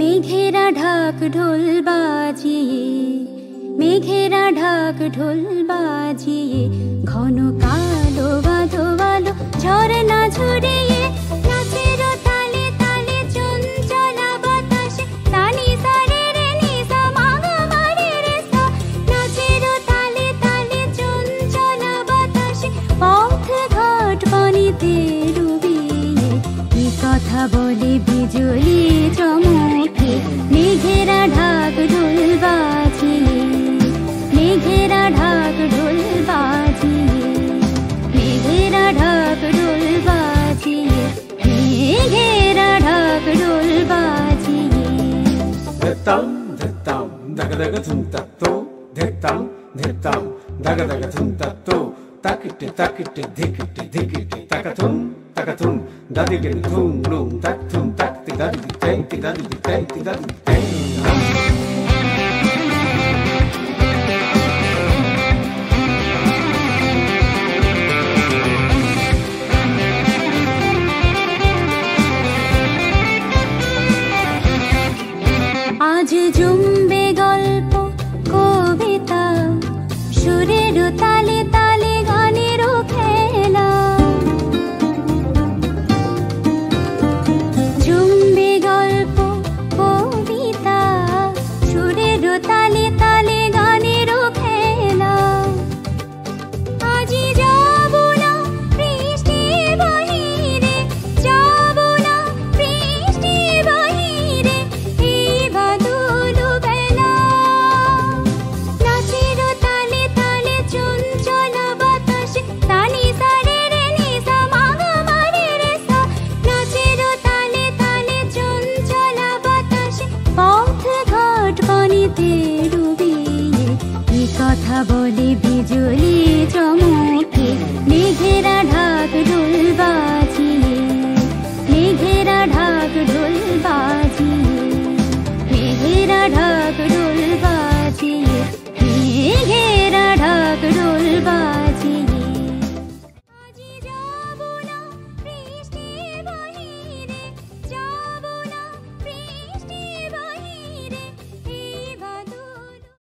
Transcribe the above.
মেঘেরা ঢাক ঢোল বাজিয়ে, মেঘেরা ঢাক ঢোল বাজিয়ে, ঘন কালো বাঁধো বালো ঝরনা ঝরিয়ে, নাচের তালে তালে চঞ্চলা বাতাসে, তানি সারে রে নি সা মা গা মা রে রে সা। নাচের তালে তালে চঞ্চলা বাতাসে, পথ ঘাট পানিতে ডুবিয়ে, কি কথা বলে বিজলি চমকে, মেঘেরা ঢাক ঢোল বাজিয়ে, মেঘেরা ঢাক ঢোল বাজিয়ে, মেঘেরা ঢাক ঢোল বাজিয়ে, মেঘেরা ঢাক ঢোল বাজিয়ে। ধিতাম ধিতাম দাগা দাগা ধুম তাতো, ধিতাম ধিতাম দাগা দাগা ধুম তাতো, তাকিটে তাকিটে ধিকিটে ধিকিটে তাকাথুম তাকাথুম, দাদিকে ধুম লুম তাক থুম তাক তি দাদি তাই তি দাদি তাই তি দাদি তাই। আজ জমবে গল্প কবিতা, সুরের তালে তালে গানেরও খেলা, জমবে গল্প কবিতা, সুরের তালে তালে গানেরও খেলা। আজি যাব না বৃষ্টি বাহিরে, যাব না বৃষ্টি বাহিরে, এই বাদল বেলা। নাচের তালে তালে চঞ্চলা বাতাসে, তানি সারে রে নি সা মা গা মা রে রে সা। নাচের তালে তালে চঞ্চলা বাতাসে, পথ ঘাট পানিতে ডুবিয়ে, কি কথা বলে বিজলি